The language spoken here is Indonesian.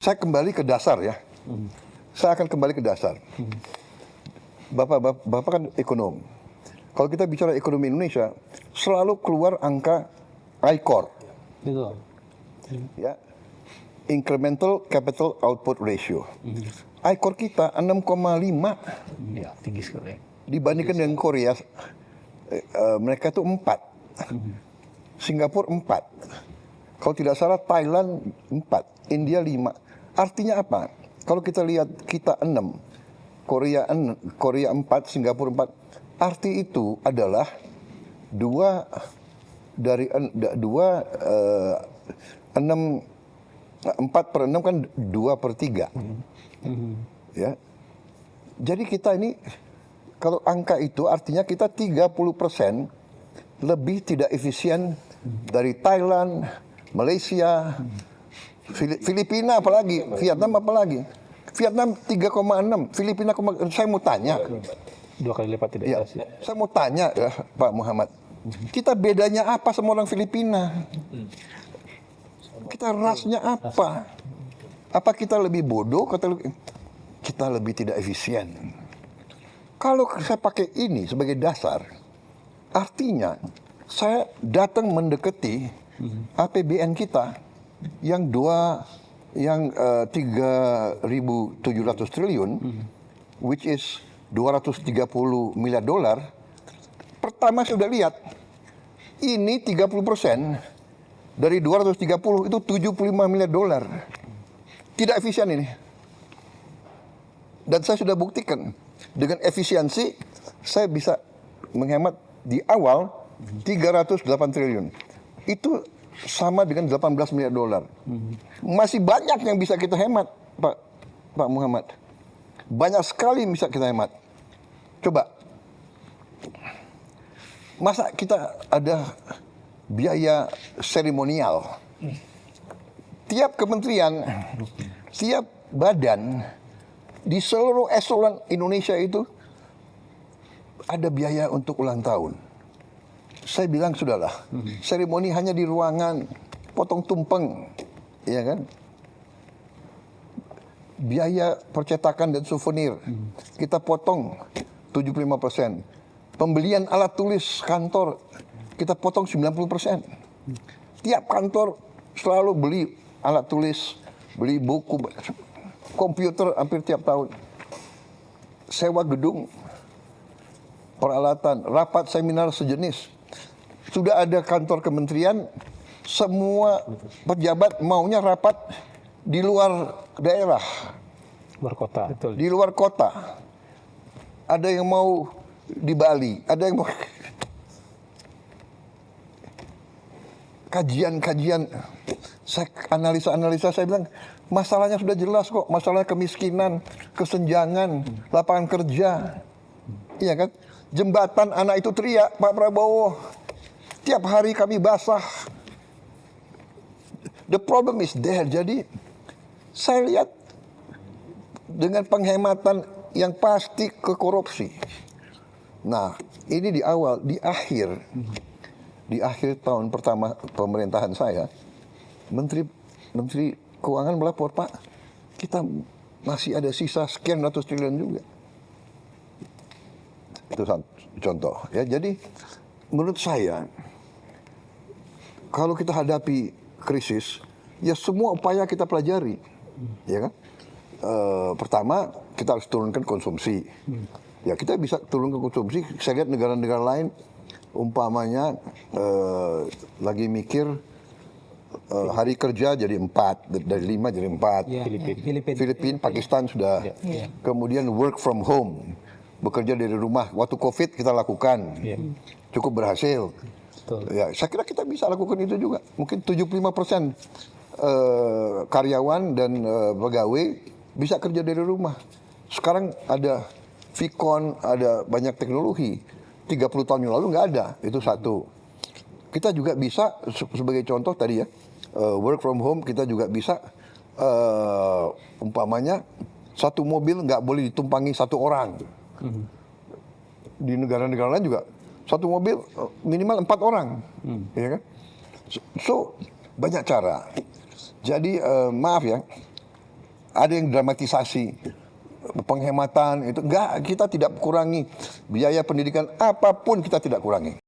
Saya kembali ke dasar ya. Saya akan kembali ke dasar. Bapak kan ekonom. Kalau kita bicara ekonomi Indonesia, selalu keluar angka ICOR. Betul. Ya. Incremental Capital Output Ratio. ICOR kita 6,5 Ya, tinggi sekali. dibandingkan dengan Korea. Mereka itu 4. Singapura 4. Kalau tidak salah Thailand 4, India 5. Artinya apa? Kalau kita lihat kita 6, Korea 4, Singapura 4. Arti itu adalah 4 per 6 kan 2/3. Ya. Jadi kita ini kalau angka itu artinya kita 30% lebih tidak efisien dari Thailand, Malaysia, Filipina apalagi, Vietnam apalagi. Vietnam 3,6, Filipina, saya mau tanya. 2 kali lipat tidak Ya, efisien. saya mau tanya ya, Pak Muhammad. Kita bedanya apa sama orang Filipina? Kita rasnya apa? Apa kita lebih bodoh? Kita lebih tidak efisien. Kalau saya pakai ini sebagai dasar, artinya saya datang mendekati APBN kita yang 3.700 triliun, which is 230 miliar dolar. Pertama saya sudah lihat, ini 30% dari 230 itu 75 miliar dolar. Tidak efisien ini. Dan saya sudah buktikan, dengan efisiensi saya bisa menghemat di awal 308 triliun. Itu sama dengan 18 miliar dolar. Masih banyak yang bisa kita hemat, Pak Muhammad. Banyak sekali yang bisa kita hemat. Coba, masa kita ada biaya seremonial? Tiap kementerian, tiap badan, di seluruh eselon Indonesia itu ada biaya untuk ulang tahun. Saya bilang sudahlah, seremoni hanya di ruangan, potong tumpeng, ya kan? Biaya percetakan dan souvenir, kita potong 75%. Pembelian alat tulis kantor, kita potong 90%. Tiap kantor selalu beli alat tulis, beli buku, komputer hampir tiap tahun. Sewa gedung, peralatan, rapat seminar sejenis. Sudah ada kantor kementerian, semua pejabat maunya rapat di luar daerah. Luar kota. Betul. Di luar kota. Ada yang mau di Bali, ada yang mau kajian-kajian. Saya analisa, saya bilang masalahnya sudah jelas kok, masalah kemiskinan, kesenjangan, lapangan kerja. Iya kan? Jembatan anak itu teriak, Pak Prabowo. Tiap hari kami basah. The problem is there. Jadi saya lihat dengan penghematan yang pasti ke korupsi. Nah, ini di awal, di akhir tahun pertama pemerintahan saya, Menteri Keuangan melapor, Pak, kita masih ada sisa sekian ratus triliun juga. Itu satu contoh. Ya, jadi menurut saya, kalau kita hadapi krisis, ya semua upaya kita pelajari, ya kan? Pertama, kita harus turunkan konsumsi. Ya, kita bisa turunkan konsumsi. Saya lihat negara-negara lain, umpamanya lagi mikir hari kerja jadi 4, dari 5 jadi 4. Ya, Filipina, Pakistan sudah. Ya. Kemudian work from home, bekerja dari rumah. Waktu COVID kita lakukan, cukup berhasil. Betul. Ya, saya kira kita bisa lakukan itu juga. Mungkin 75% karyawan dan pegawai bisa kerja dari rumah. Sekarang ada Vicon, ada banyak teknologi. 30 tahun yang lalu nggak ada, itu satu. Kita juga bisa, sebagai contoh tadi ya, work from home, kita juga bisa, umpamanya, satu mobil nggak boleh ditumpangi satu orang. Di negara-negara lain juga, satu mobil minimal 4 orang. Ya kan? So, banyak cara. Jadi, maaf ya, ada yang dramatisasi penghematan itu. Enggak, kita tidak kurangi biaya pendidikan apapun, kita tidak kurangi.